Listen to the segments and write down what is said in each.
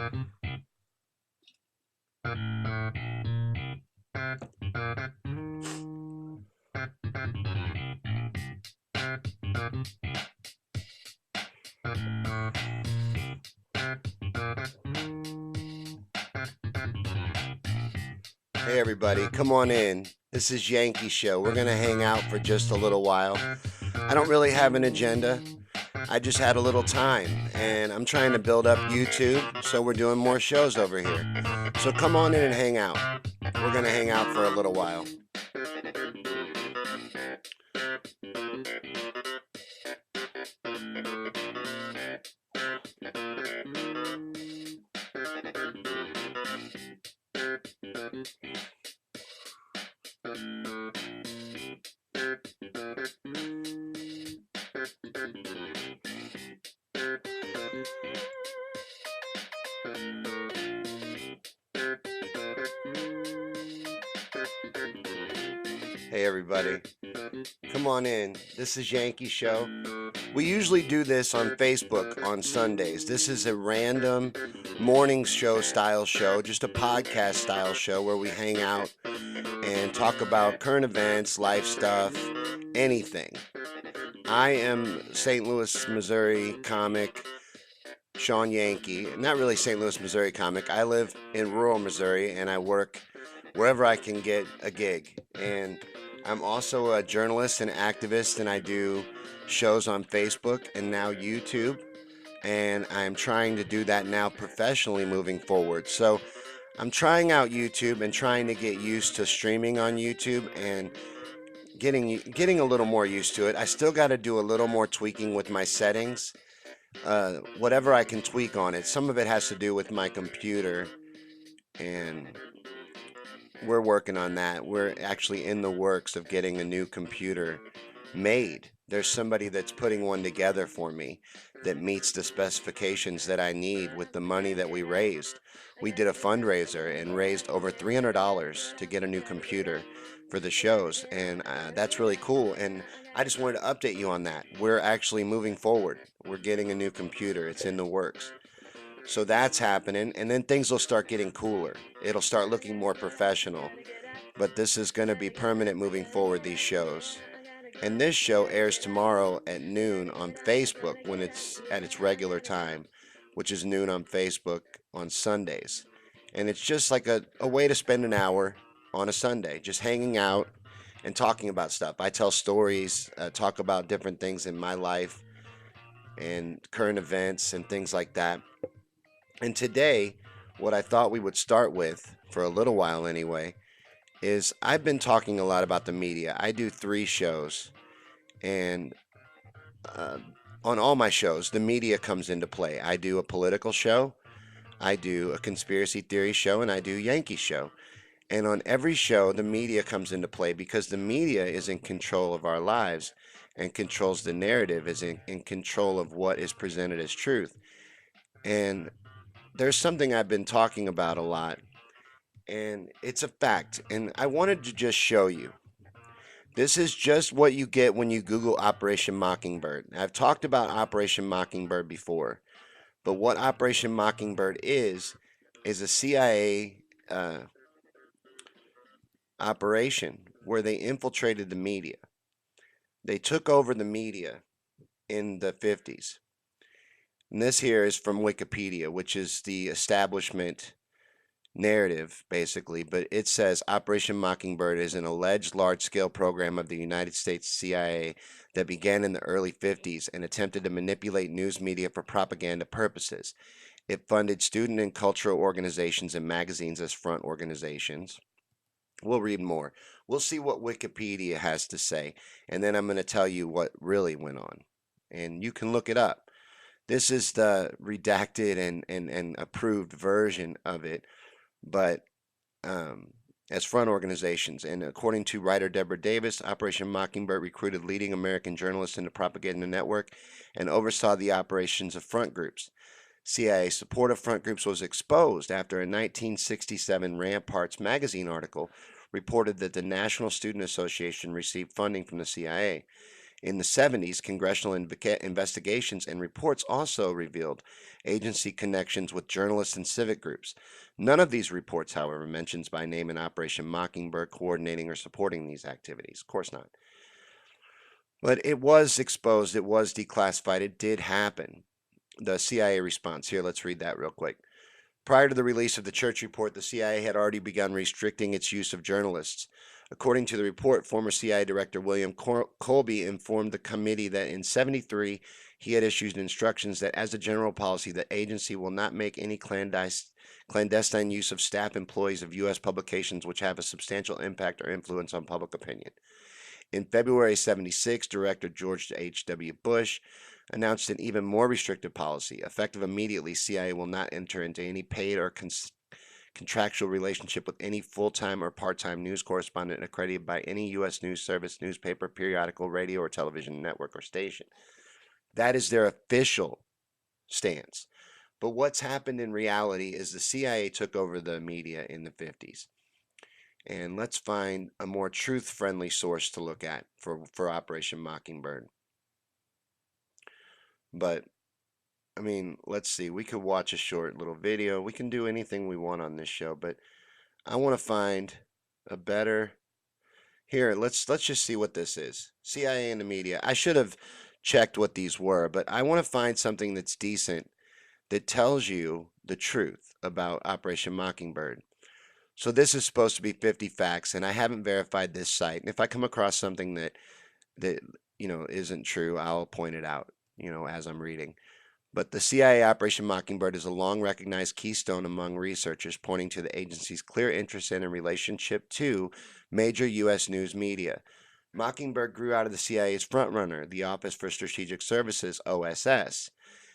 Hey everybody, come on in. This is Yankey Show. We're going to hang out for just a little while. I don't really have an agenda. I just had a little time and I'm trying to build up YouTube, so we're doing more shows over here. So come on in and hang out. We're going to hang out for a little while. Hey everybody, come on in. This is Yankey Show. We usually do this on Facebook on Sundays. This is a random morning show style show, just a podcast style show where we hang out and talk about current events, life stuff, anything. I am St. Louis, Missouri comic Shawn Yankey. Not really St. Louis, Missouri comic. I live in rural Missouri and I work wherever I can get a gig. And I'm also a journalist and activist, and I do shows on Facebook and now YouTube. And I'm trying to do that now professionally moving forward. So I'm trying out YouTube and trying to get used to streaming on YouTube and getting a little more used to it. I still got to do a little more tweaking with my settings. Whatever I can tweak on it. Some of it has to do with my computer, and we're working on that. We're actually in the works of getting a new computer made. There's somebody that's putting one together for me that meets the specifications that I need with the money that we raised. We did a fundraiser and raised over $300 to get a new computer for the shows, and that's really cool. And I just wanted to update you on that. We're actually moving forward. We're getting a new computer. It's in the works. So that's happening, and then things will start getting cooler. It'll start looking more professional. But this is going to be permanent moving forward, these shows. And this show airs tomorrow at noon on Facebook when it's at its regular time, which is noon on Facebook on Sundays. And it's just like a way to spend an hour on a Sunday, just hanging out and talking about stuff. I tell stories, talk about different things in my life and current events and things like that. And today, what I thought we would start with, for a little while anyway, is I've been talking a lot about the media. I do 3 shows, and uh, on all my shows, the media comes into play. I do a political show, I do a conspiracy theory show, and I do Yankee Show. And on every show, the media comes into play because the media is in control of our lives and controls the narrative, is in control of what is presented as truth. And there's something I've been talking about a lot, and it's a fact. And I wanted to just show you. This is just what you get when you Google Operation Mockingbird. I've talked about Operation Mockingbird before, but what Operation Mockingbird is a CIA operation where they infiltrated the media. They took over the media in the 50s. And this here is from Wikipedia, which is the establishment narrative, basically, but it says Operation Mockingbird is an alleged large-scale program of the United States CIA that began in the early 50s and attempted to manipulate news media for propaganda purposes. It funded student and cultural organizations and magazines as front organizations. We'll read more. We'll see what Wikipedia has to say, and then I'm going to tell you what really went on. And you can look it up. This is the redacted and approved version of it, but as front organizations. And according to writer Deborah Davis, Operation Mockingbird recruited leading American journalists into propaganda network and oversaw the operations of front groups. CIA support of front groups was exposed after a 1967 Ramparts magazine article reported that the National Student Association received funding from the CIA. In the 70s, congressional investigations and reports also revealed agency connections with journalists and civic groups. None of these reports, however, mentions by name an Operation Mockingbird coordinating or supporting these activities. Of course not. But it was exposed, it was declassified, it did happen. The CIA response here, let's read that real quick. Prior to the release of the Church Report, the CIA had already begun restricting its use of journalists. According to the report, former CIA Director William Colby informed the committee that in 73 he had issued instructions that as a general policy the agency will not make any clandestine use of staff employees of U.S. publications which have a substantial impact or influence on public opinion. In February 76, Director George H.W. Bush announced an even more restrictive policy. Effective immediately, CIA will not enter into any paid or contractual relationship with any full-time or part-time news correspondent accredited by any U.S. news service, newspaper, periodical, radio, or television network or station. That is their official stance. But what's happened in reality is the CIA took over the media in the 50s. And let's find a more truth-friendly source to look at for Operation Mockingbird. But, I mean, let's see. We could watch a short little video. We can do anything we want on this show, but I want to find a better... Here, let's just see what this is. CIA and the media. I should have checked what these were, but I want to find something that's decent that tells you the truth about Operation Mockingbird. So this is supposed to be 50 facts, and I haven't verified this site. And if I come across something that isn't true, I'll point it out, as I'm reading. But the CIA Operation Mockingbird is a long recognized keystone among researchers, pointing to the agency's clear interest in and relationship to major U.S. news media. Mockingbird grew out of the CIA's frontrunner, the Office for Strategic Services, OSS.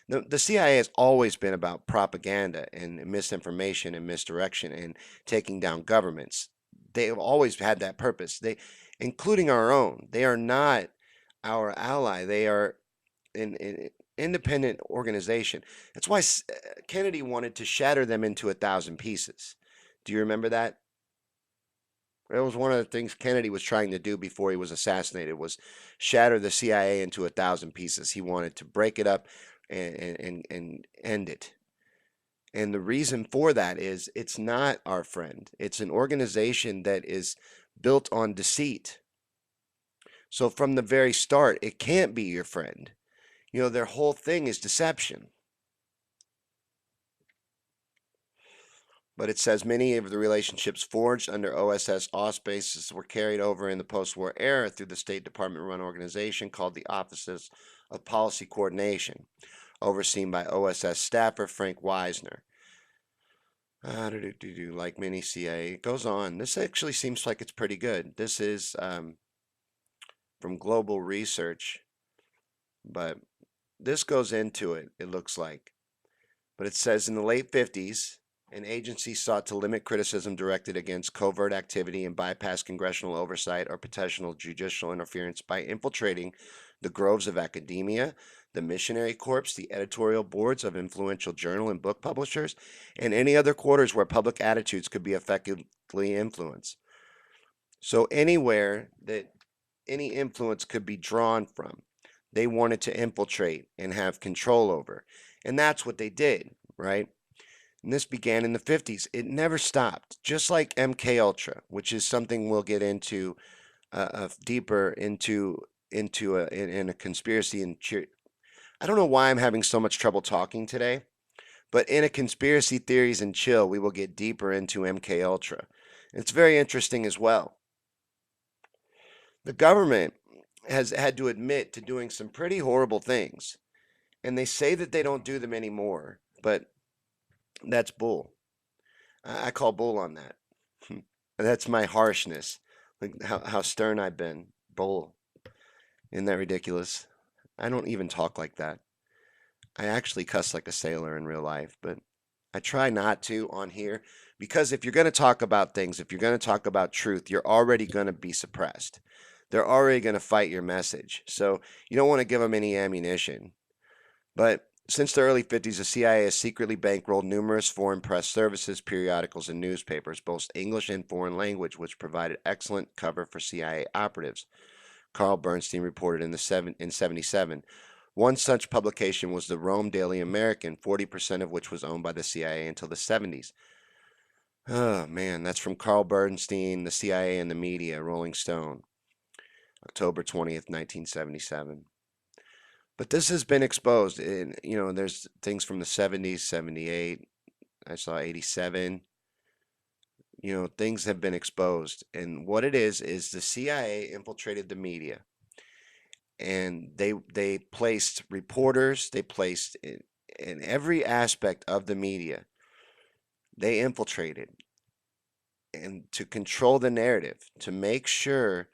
The CIA has always been about propaganda and misinformation and misdirection and taking down governments. They have always had that purpose. Including our own. They are not our ally. They are an independent organization. That's why Kennedy wanted to shatter them into 1,000 pieces. Do you remember that? That was one of the things Kennedy was trying to do before he was assassinated, was shatter the CIA into 1,000 pieces. He wanted to break it up and end it. And the reason for that is it's not our friend. It's an organization that is built on deceit. So from the very start, it can't be your friend. Their whole thing is deception. But it says many of the relationships forged under OSS auspices were carried over in the post-war era through the State Department-run organization called the Offices of Policy Coordination, overseen by OSS staffer Frank Wisner. Like many CIA. It goes on. This actually seems like it's pretty good. This is from Global Research, but this goes into it, it looks like. But it says in the late 50s, an agency sought to limit criticism directed against covert activity and bypass congressional oversight or potential judicial interference by infiltrating the groves of academia, the missionary corps, the editorial boards of influential journal and book publishers, and any other quarters where public attitudes could be effectively influenced. So anywhere that any influence could be drawn from, they wanted to infiltrate and have control over. And that's what they did, right? And this began in the 50s. It never stopped, just like MK Ultra, which is something we'll get into deeper into in a conspiracy and I don't know why I'm having so much trouble talking today, but in a conspiracy theories and chill, we will get deeper into MK Ultra. It's very interesting as well. The government has had to admit to doing some pretty horrible things, and they say that they don't do them anymore, but that's bull. I call bull on that. That's my harshness. Like how stern I've been. Bull. Isn't that ridiculous? I don't even talk like that. I actually cuss like a sailor in real life, but I try not to on here because if you're going to talk about things, if you're going to talk about truth, you're already going to be suppressed. They're already going to fight your message. So you don't want to give them any ammunition. But since the early 50s, the CIA has secretly bankrolled numerous foreign press services, periodicals, and newspapers, both English and foreign language, which provided excellent cover for CIA operatives. Carl Bernstein reported in 77. One such publication was the Rome Daily American, 40% of which was owned by the CIA until the 70s. Oh man, that's from Carl Bernstein, the CIA and the media, Rolling Stone, October 20th, 1977. But this has been exposed. There's things from the 70s, 78, I saw 87. Things have been exposed. And what it is the CIA infiltrated the media. And they placed reporters, they placed in every aspect of the media, they infiltrated and to control the narrative, to make sure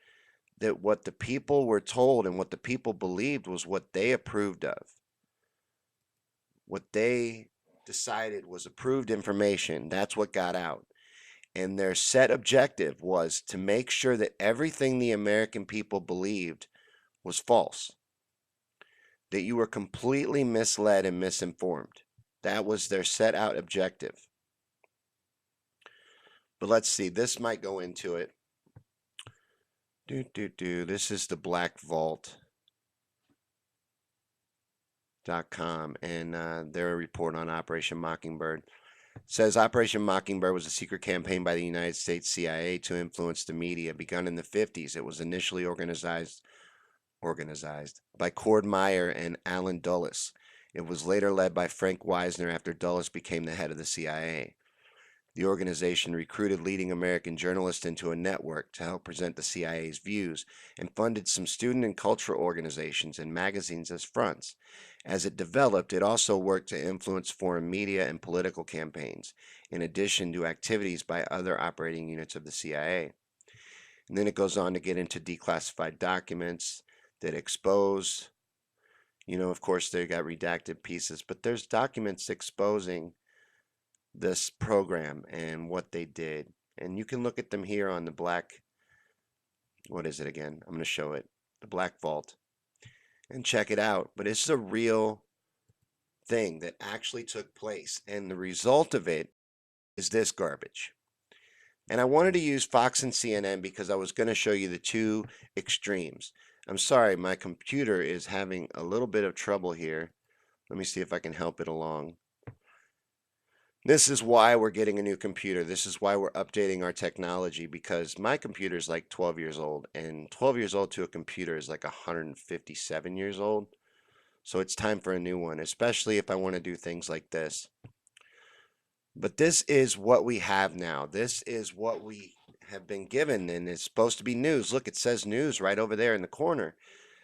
that what the people were told and what the people believed was what they approved of. What they decided was approved information, that's what got out. And their set objective was to make sure that everything the American people believed was false, that you were completely misled and misinformed. That was their set out objective. But let's see, this might go into it. This is the blackvault.com, and their report on Operation Mockingbird. It says Operation Mockingbird was a secret campaign by the United States CIA to influence the media. Begun in the 50s, it was initially organized by Cord Meyer and Alan Dulles. It was later led by Frank Wisner after Dulles became the head of the CIA. The organization recruited leading American journalists into a network to help present the CIA's views and funded some student and cultural organizations and magazines as fronts. As it developed, it also worked to influence foreign media and political campaigns, in addition to activities by other operating units of the CIA. And then it goes on to get into declassified documents that expose, of course, they got redacted pieces, but there's documents exposing this program and what they did. And you can look at them here on the what is it again? I'm going to show it, the Black Vault, and check it out. But it's a real thing that actually took place. And the result of it is this garbage. And I wanted to use Fox and CNN because I was going to show you the two extremes. I'm sorry, my computer is having a little bit of trouble here. Let me see if I can help it along. This is why we're getting a new computer. This is why we're updating our technology, because my computer is like 12 years old, and 12 years old to a computer is like 157 years old. So it's time for a new one, especially if I want to do things like this. But this is what we have now. This is what we have been given, and it's supposed to be news. Look, it says news right over there in the corner.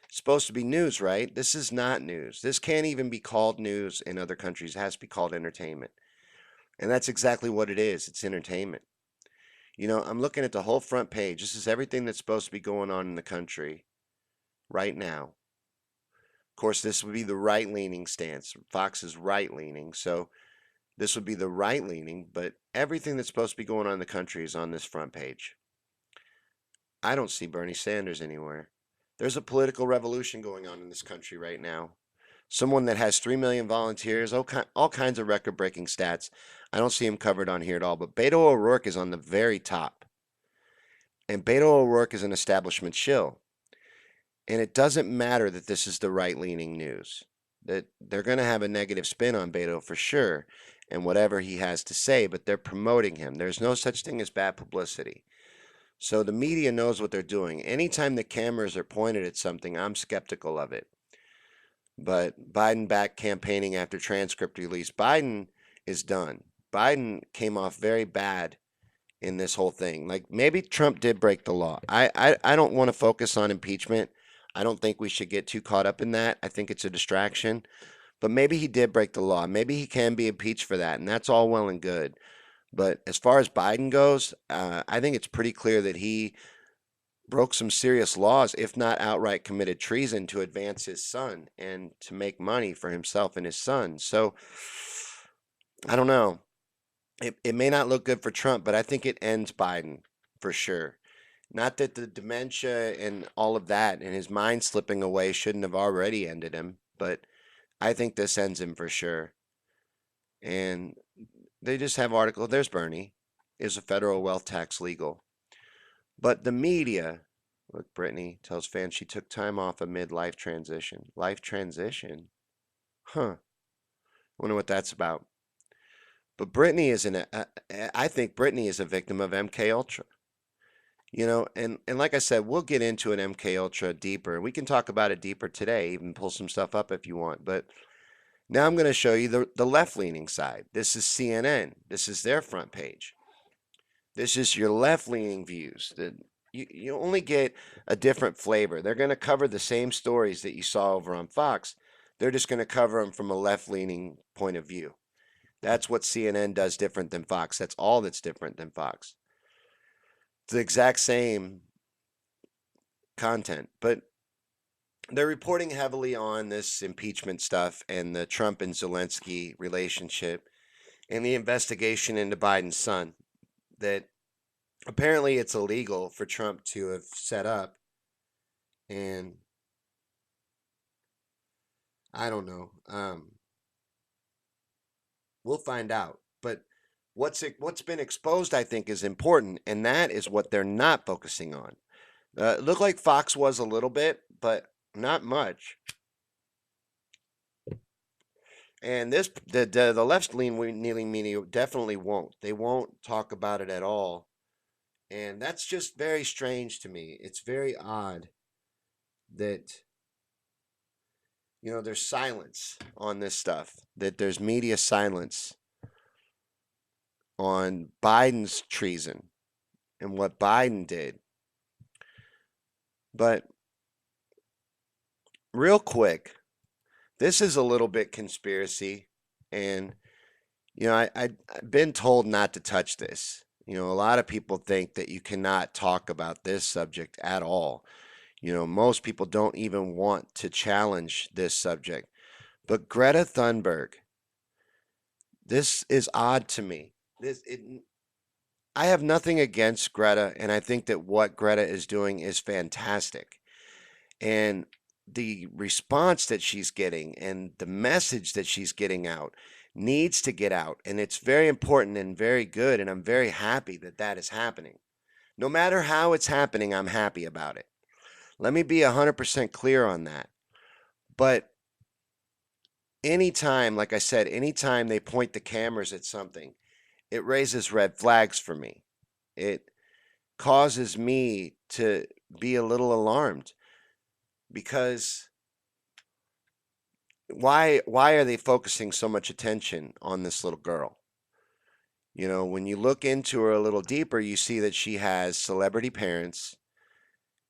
It's supposed to be news, right? This is not news. This can't even be called news in other countries. It has to be called entertainment. And that's exactly what it is. It's entertainment. I'm looking at the whole front page. This is everything that's supposed to be going on in the country right now. Of course, this would be the right-leaning stance. Fox is right-leaning, so this would be the right-leaning, but everything that's supposed to be going on in the country is on this front page. I don't see Bernie Sanders anywhere. There's a political revolution going on in this country right now. Someone that has 3 million volunteers, all kinds of record-breaking stats. I don't see him covered on here at all, but Beto O'Rourke is on the very top. And Beto O'Rourke is an establishment shill. And it doesn't matter that this is the right-leaning news. That they're going to have a negative spin on Beto for sure, and whatever he has to say, but they're promoting him. There's no such thing as bad publicity. So the media knows what they're doing. Anytime the cameras are pointed at something, I'm skeptical of it. But Biden back campaigning after transcript release. Biden is done. Biden came off very bad in this whole thing. Like, maybe Trump did break the law. I don't want to focus on impeachment. I don't think we should get too caught up in that. I think it's a distraction. But maybe he did break the law. Maybe he can be impeached for that, and that's all well and good. But as far as Biden goes, I think it's pretty clear that he broke some serious laws, if not outright committed treason to advance his son and to make money for himself and his son. So I don't know. It may not look good for Trump, but I think it ends Biden for sure. Not that the dementia and all of that and his mind slipping away shouldn't have already ended him, but I think this ends him for sure. And they just have article. There's Bernie. Is a federal wealth tax legal? But the media, Look, Brittany tells fans she took time off amid life transition. Life transition? Huh. Wonder what that's about. But Brittany is I think Brittany is a victim of MK Ultra. And like I said, we'll get into an MK Ultra deeper. We can talk about it deeper today, even pull some stuff up if you want. But now I'm going to show you the left-leaning side. This is CNN. This is their front page. This is your left-leaning views. You only get a different flavor. They're going to cover the same stories that you saw over on Fox. They're just going to cover them from a left-leaning point of view. That's what CNN does different than Fox. That's all that's different than Fox. It's the exact same content, but they're reporting heavily on this impeachment stuff and the Trump and Zelensky relationship and the investigation into Biden's son that apparently it's illegal for Trump to have set up. And I don't know. We'll find out. But what's been exposed, I think, is important, and that is what they're not focusing on. It looked like Fox was a little bit, but not much. And the left-leaning media definitely won't. They won't talk about it at all. And that's just very strange to me. It's very odd that, there's silence on this stuff, that there's media silence on Biden's treason and what Biden did. But real quick, this is a little bit conspiracy, and I've been told not to touch this. A lot of people think that you cannot talk about this subject at all. Most people don't even want to challenge this subject. But Greta Thunberg, this is odd to me. I have nothing against Greta, and I think that what Greta is doing is fantastic. And the response that she's getting and the message that she's getting out needs to get out. And it's very important and very good. And I'm very happy that that is happening. No matter how it's happening, I'm happy about it. Let me be 100% clear on that. But anytime, like I said, anytime they point the cameras at something, it raises red flags for me. It causes me to be a little alarmed because why are they focusing so much attention on this little girl? When you look into her a little deeper, you see that she has celebrity parents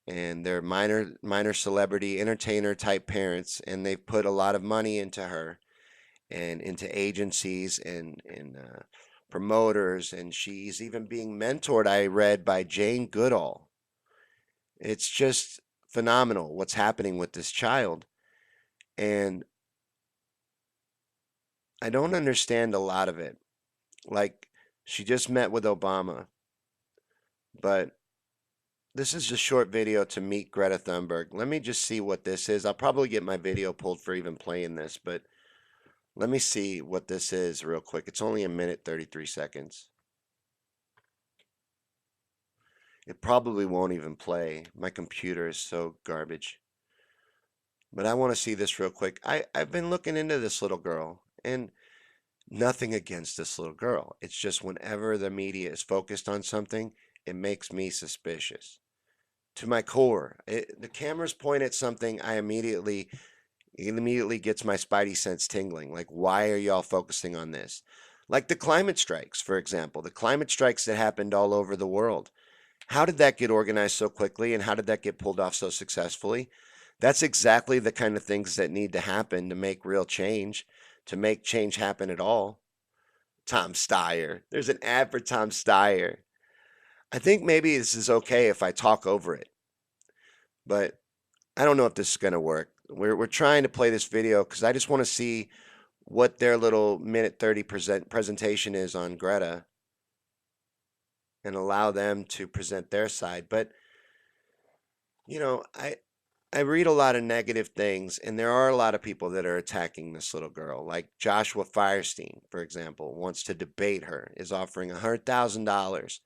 and they're minor celebrity entertainer type parents, and they've put a lot of money into her and into agencies and promoters, and she's even being mentored, I read, by Jane Goodall. It's just phenomenal what's happening with this child. And I don't understand a lot of it. Like, she just met with Obama, but this is a short video to meet Greta Thunberg. Let me just see what this is. I'll probably get my video pulled for even playing this, but let me see what this is real quick. It's only 1 minute, 33 seconds. It probably won't even play. My computer is so garbage. But I want to see this real quick. I've been looking into this little girl, and nothing against this little girl. It's just whenever the media is focused on something, it makes me suspicious. To my core, the cameras point at something, it immediately gets my spidey sense tingling. Like, why are y'all focusing on this? Like the climate strikes, for example, the climate strikes that happened all over the world. How did that get organized so quickly, and how did that get pulled off so successfully? That's exactly the kind of things that need to happen to make real change, to make change happen at all. Tom Steyer. There's an ad for Tom Steyer. I think maybe this is okay if I talk over it, but I don't know if this is going to work. We're trying to play this video because I just want to see what their little minute 30 presentation is on Greta and allow them to present their side. But, I read a lot of negative things, and there are a lot of people that are attacking this little girl. Like Joshua Firestein, for example, wants to debate her, is offering $100,000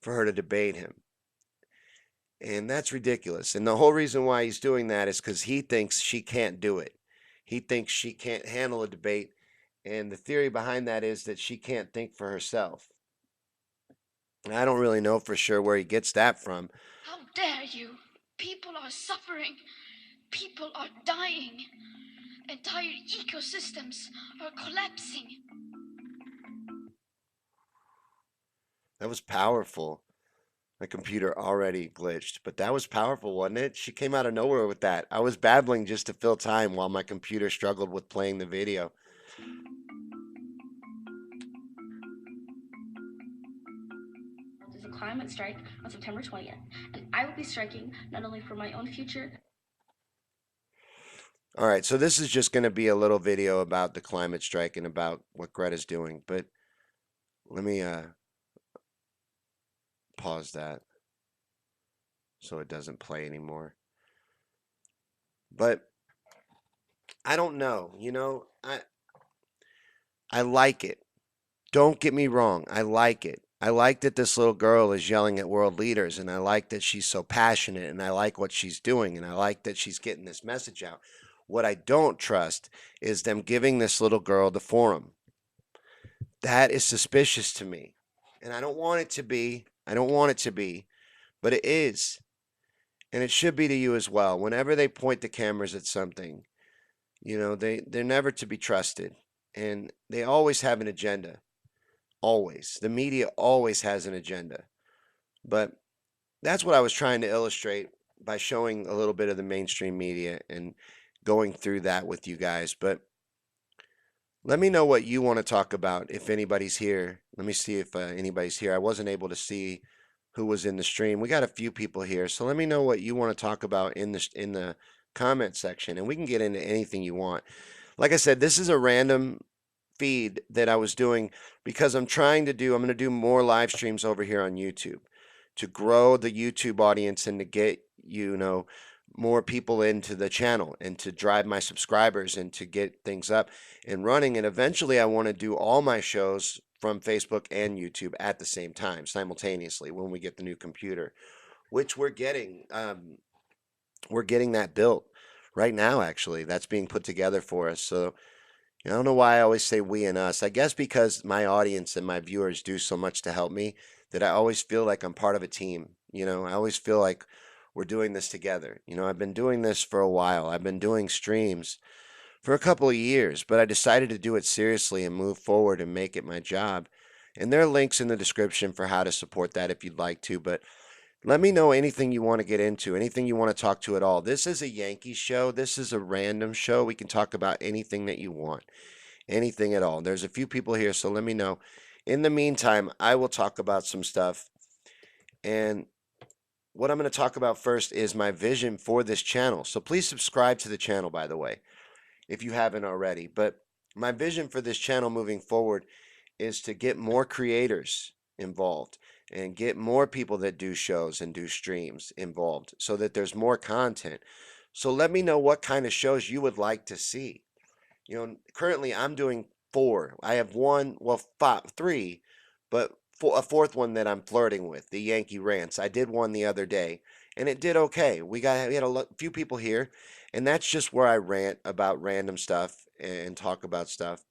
for her to debate him. And that's ridiculous. And the whole reason why he's doing that is because he thinks she can't do it. He thinks she can't handle a debate. And the theory behind that is that she can't think for herself. And I don't really know for sure where he gets that from. How dare you? People are suffering. People are dying. Entire ecosystems are collapsing. That was powerful. My computer already glitched, but that was powerful, wasn't it? She came out of nowhere with that. I was babbling just to fill time while my computer struggled with playing the video. There's a climate strike on September 20th, and I will be striking not only for my own future. All right, so this is just going to be a little video about the climate strike and about what Greta's doing, but let me pause that so it doesn't play anymore. But I don't know, I like it. Don't get me wrong, I like it. I like that this little girl is yelling at world leaders, and I like that she's so passionate, and I like what she's doing, and I like that she's getting this message out. What I don't trust is them giving this little girl the forum. That is suspicious to me. And I don't want it to be. I don't want it to be, but it is. And it should be to you as well. Whenever they point the cameras at something, they're never to be trusted. And they always have an agenda. Always. The media always has an agenda. But that's what I was trying to illustrate by showing a little bit of the mainstream media and going through that with you guys. But let me know what you want to talk about if anybody's here. Let me see if anybody's here. I wasn't able to see who was in the stream. We got a few people here, so let me know what you want to talk about in the comment section, and we can get into anything you want. Like I said, this is a random feed that I was doing because I'm going to do more live streams over here on YouTube to grow the YouTube audience and to get, more people into the channel and to drive my subscribers and to get things up and running. And eventually I want to do all my shows from Facebook and YouTube at the same time, simultaneously, when we get the new computer, which we're getting. We're getting that built right now, actually. That's being put together for us. So I don't know why I always say we and us. I guess because my audience and my viewers do so much to help me that I always feel like I'm part of a team. I always feel like we're doing this together. I've been doing this for a while. I've been doing streams for a couple of years, but I decided to do it seriously and move forward and make it my job. And there are links in the description for how to support that if you'd like to. But let me know anything you want to get into, anything you want to talk to at all. This is a Yankee show. This is a random show. We can talk about anything that you want, anything at all. There's a few people here, so let me know. In the meantime, I will talk about some stuff. And what I'm going to talk about first is my vision for this channel. So please subscribe to the channel, by the way, if you haven't already. But my vision for this channel moving forward is to get more creators involved and get more people that do shows and do streams involved so that there's more content. So let me know what kind of shows you would like to see. Currently I'm doing 4. I have one, well, 3, but a fourth one that I'm flirting with, the Yankee Rants. I did one the other day, and it did okay. We had a few people here, and that's just where I rant about random stuff and talk about stuff.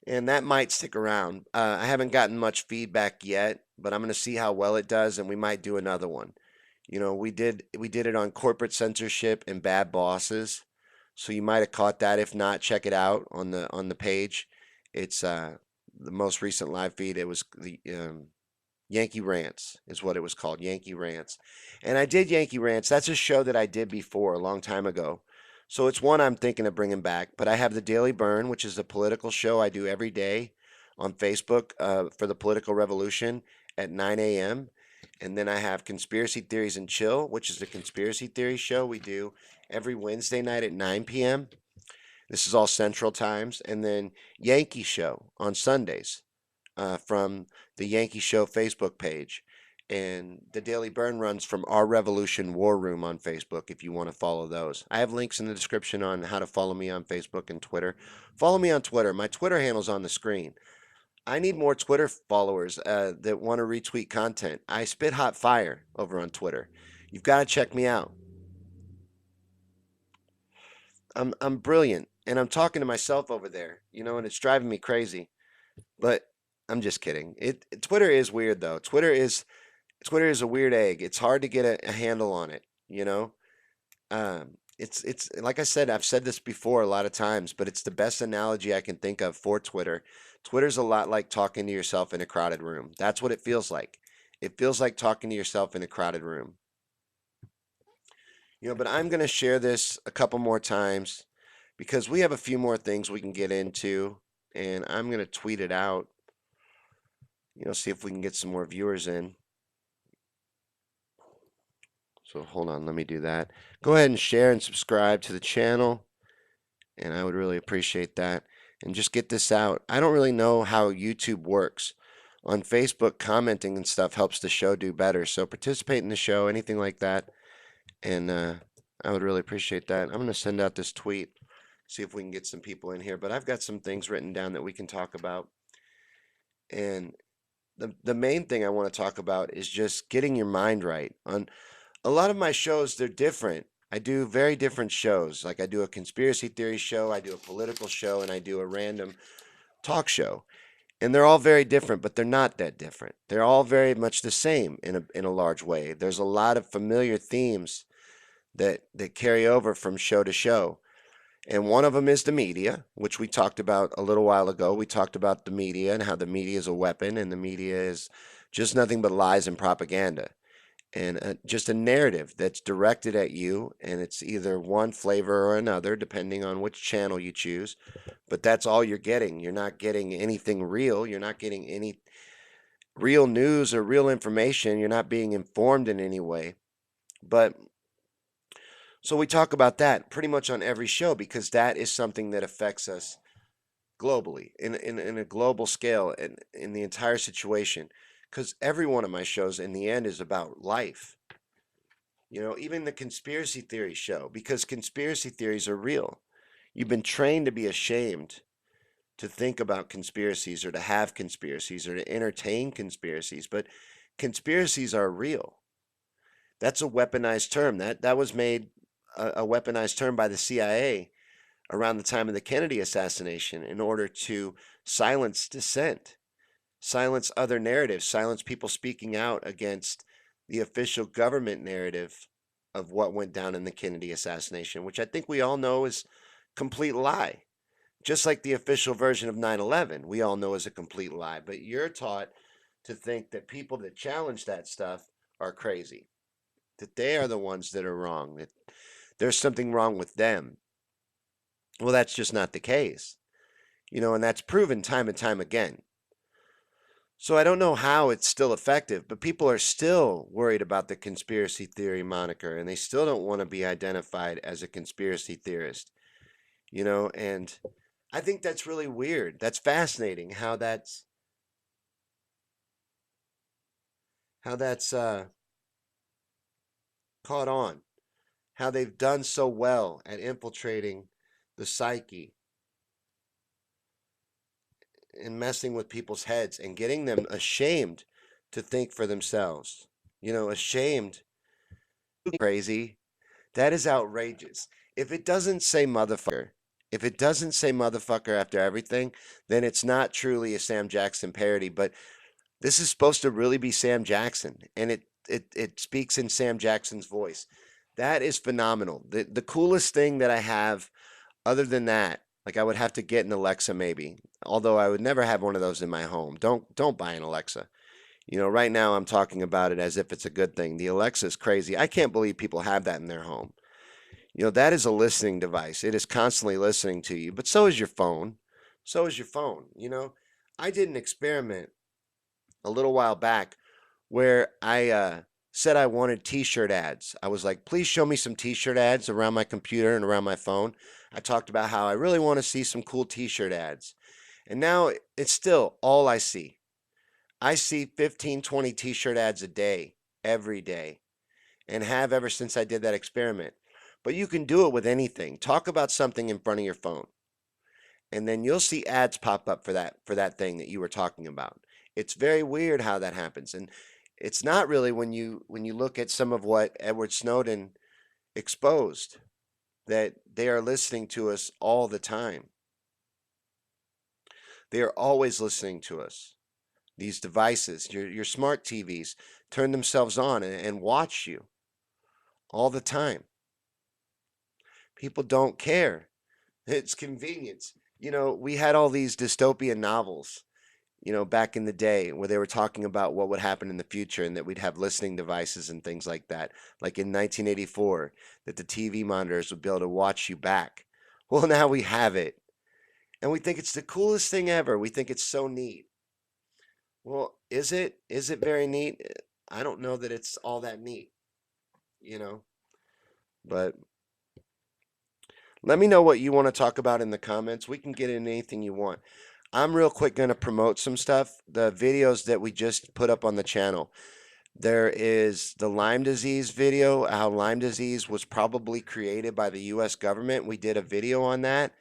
And that might stick around. I haven't gotten much feedback yet, but I'm going to see how well it does, and we might do another one. We did it on corporate censorship and bad bosses. So you might have caught that. If not, check it out on the page. It's the most recent live feed. It was the Yankee Rants is what it was called, Yankee Rants. And I did Yankee Rants. That's a show that I did before a long time ago. So it's one I'm thinking of bringing back. But I have the Daily Burn, which is a political show I do every day on Facebook for the political revolution at 9 a.m. And then I have Conspiracy Theories and Chill, which is the conspiracy theory show we do every Wednesday night at 9 p.m. This is all Central Times. And then Yankey Show on Sundays from the Yankey Show Facebook page. And the Daily Burn runs from Our Revolution War Room on Facebook if you want to follow those. I have links in the description on how to follow me on Facebook and Twitter. Follow me on Twitter. My Twitter handle's on the screen. I need more Twitter followers that want to retweet content. I spit hot fire over on Twitter. You've got to check me out. I'm brilliant, and I'm talking to myself over there, and it's driving me crazy. But I'm just kidding. Twitter is weird though. Twitter is a weird egg. It's hard to get a handle on it, you know? It's like I said, I've said this before a lot of times, but it's the best analogy I can think of for Twitter. Twitter's a lot like talking to yourself in a crowded room. That's what it feels like. It feels like talking to yourself in a crowded room. But I'm going to share this a couple more times because we have a few more things we can get into, and I'm going to tweet it out, see if we can get some more viewers in. So hold on, let me do that. Go ahead and share and subscribe to the channel, and I would really appreciate that. And just get this out. I don't really know how YouTube works. On Facebook, commenting and stuff helps the show do better. So participate in the show, anything like that, and I would really appreciate that. I'm going to send out this tweet, see if we can get some people in here. But I've got some things written down that we can talk about. And the main thing I want to talk about is just getting your mind right. On a lot of my shows, they're different. I do very different shows. Like I do a conspiracy theory show, I do a political show, and I do a random talk show. And they're all very different, but they're not that different. They're all very much the same in a large way. There's a lot of familiar themes that carry over from show to show. And one of them is the media, which we talked about a little while ago. We talked about the media and how the media is a weapon and the media is just nothing but lies and propaganda and just a narrative that's directed at you, and it's either one flavor or another, depending on which channel you choose. But that's all you're getting. You're not getting anything real. You're not getting any real news or real information. You're not being informed in any way. But so we talk about that pretty much on every show because that is something that affects us globally, in a global scale, in the entire situation. Because every one of my shows in the end is about life. Even the conspiracy theory show, because conspiracy theories are real. You've been trained to be ashamed to think about conspiracies or to have conspiracies or to entertain conspiracies, but conspiracies are real. That's a weaponized term. That was made a weaponized term by the CIA around the time of the Kennedy assassination in order to silence dissent, silence other narratives, silence people speaking out against the official government narrative of what went down in the Kennedy assassination, which I think we all know is complete lie. Just like the official version of 9/11, we all know is a complete lie. But you're taught to think that people that challenge that stuff are crazy, that they are the ones that are wrong, that there's something wrong with them. Well, that's just not the case, and that's proven time and time again. So I don't know how it's still effective, but people are still worried about the conspiracy theory moniker, and they still don't want to be identified as a conspiracy theorist, and I think that's really weird. That's fascinating how that's caught on, how they've done so well at infiltrating the psyche and messing with people's heads and getting them ashamed to think for themselves. Ashamed, crazy. That is outrageous. If it doesn't say motherfucker, if it doesn't say motherfucker after everything, then it's not truly a Sam Jackson parody. But this is supposed to really be Sam Jackson, and it speaks in Sam Jackson's voice. That is phenomenal. The coolest thing that I have, other than that, like I would have to get an Alexa maybe. Although I would never have one of those in my home. Don't buy an Alexa. Right now I'm talking about it as if it's a good thing. The Alexa is crazy. I can't believe people have that in their home. That is a listening device. It is constantly listening to you, but so is your phone. So is your phone. I did an experiment a little while back where I said I wanted t-shirt ads. I was like, please show me some t-shirt ads around my computer and around my phone. I talked about how I really want to see some cool t-shirt ads. And now it's still all I see. I see 15, 20 t-shirt ads a day, every day, and have ever since I did that experiment. But you can do it with anything. Talk about something in front of your phone, and then you'll see ads pop up for that thing that you were talking about. It's very weird how that happens, and it's not really when you look at some of what Edward Snowden exposed, that they are listening to us all the time. They are always listening to us. These devices, your smart TVs, turn themselves on and watch you all the time. People don't care. It's convenience. We had all these dystopian novels, back in the day where they were talking about what would happen in the future and that we'd have listening devices and things like that. Like in 1984, that the TV monitors would be able to watch you back. Well, now we have it. And we think it's the coolest thing ever. We think it's so neat. Well, is it? Is it very neat? I don't know that it's all that neat, you know. But let me know what you want to talk about in the comments. We can get in anything you want. I'm real quick going to promote some stuff. The videos that we just put up on the channel. There is the Lyme disease video, how Lyme disease was probably created by the US government. We did a video on that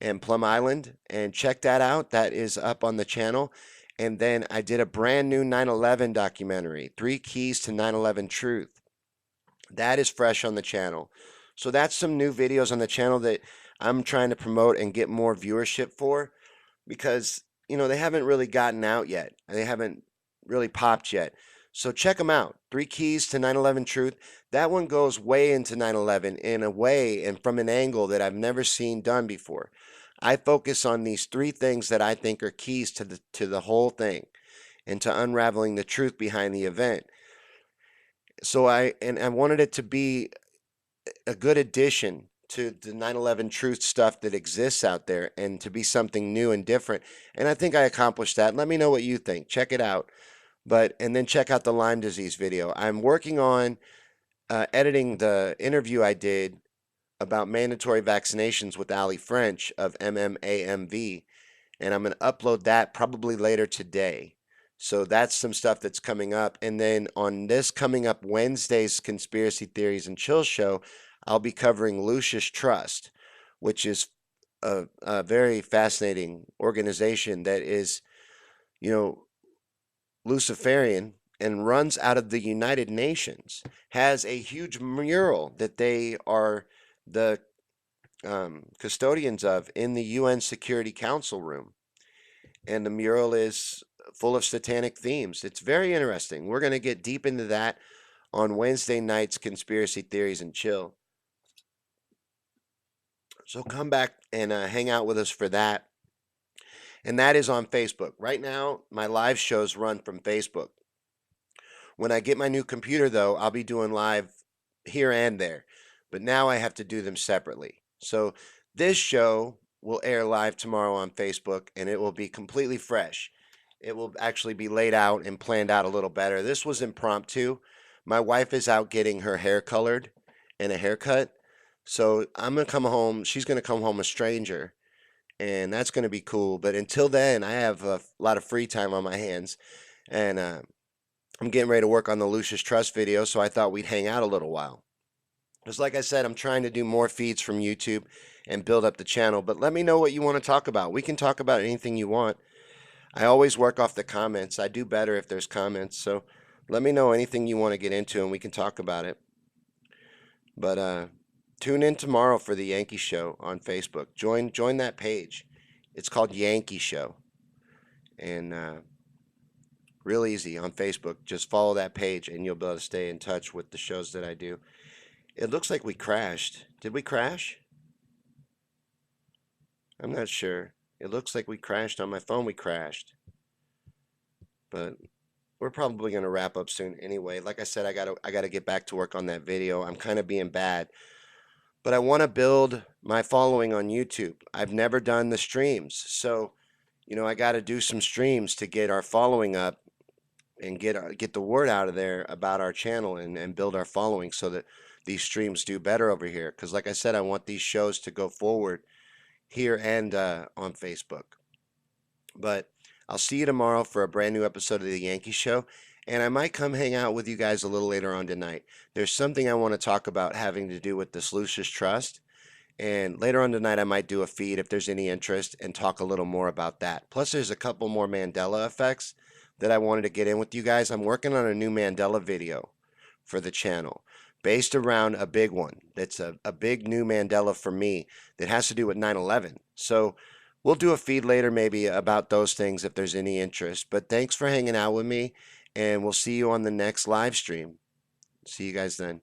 and Plum Island, and check that out. That is up on the channel. And then I did a brand new 9/11 documentary, 3 Keys to 9/11 Truth. That is fresh on the channel. So that's some new videos on the channel that I'm trying to promote and get more viewership for, because they haven't really gotten out yet. They haven't really popped yet. So check them out. 3 Keys to 9/11 Truth. That one goes way into 9/11 in a way and from an angle that I've never seen done before. I focus on these three things that I think are keys to the whole thing and to unraveling the truth behind the event. So I wanted it to be a good addition to the 9/11 truth stuff that exists out there and to be something new and different. And I think I accomplished that. Let me know what you think. Check it out. And then check out the Lyme disease video. I'm working on editing the interview I did about mandatory vaccinations with Ali French of MMAMV, and I'm going to upload that probably later today. So that's some stuff that's coming up. And then on this coming up Wednesday's Conspiracy Theories and Chill show, I'll be covering Lucius Trust, which is a very fascinating organization that is, you know, Luciferian and runs out of the United Nations, has a huge mural that they are the custodians of in the UN Security Council room. And the mural is full of satanic themes. It's very interesting. We're going to get deep into that on Wednesday night's Conspiracy Theories and Chill. So come back and hang out with us for that. And that is on Facebook. Right now, my live shows run from Facebook. When I get my new computer, though, I'll be doing live here and there. But now I have to do them separately. So this show will air live tomorrow on Facebook, and it will be completely fresh. It will actually be laid out and planned out a little better. This was impromptu. My wife is out getting her hair colored and a haircut. So I'm going to come home. She's going to come home a stranger, and that's going to be cool. But until then, I have a lot of free time on my hands, and I'm getting ready to work on the Lucius Trust video, so I thought we'd hang out a little while. Just like I said, I'm trying to do more feeds from YouTube and build up the channel, but let me know what you want to talk about. We can talk about anything you want. I always work off the comments. I do better if there's comments, so let me know anything you want to get into and we can talk about it. But tune in tomorrow for the Yankey Show on Facebook. Join that page. It's called Yankey Show. And real easy on Facebook. Just follow that page and you'll be able to stay in touch with the shows that I do. It looks like we crashed. Did we crash? I'm not sure. It looks like we crashed. On my phone we crashed. But we're probably going to wrap up soon anyway. Like I said, I got to get back to work on that video. I'm kind of being bad. But I want to build my following on YouTube. I've never done the streams. So, I got to do some streams to get our following up and get the word out of there about our channel and build our following so that these streams do better over here. Because like I said, I want these shows to go forward here and on Facebook. But I'll see you tomorrow for a brand new episode of the Yankey Show. And I might come hang out with you guys a little later on tonight. There's something I want to talk about having to do with this Lucius Trust. And later on tonight, I might do a feed if there's any interest and talk a little more about that. Plus, there's a couple more Mandela effects that I wanted to get in with you guys. I'm working on a new Mandela video for the channel based around a big one that's a big new Mandela for me that has to do with 9/11. So we'll do a feed later maybe about those things if there's any interest. But thanks for hanging out with me, and we'll see you on the next live stream. See you guys then.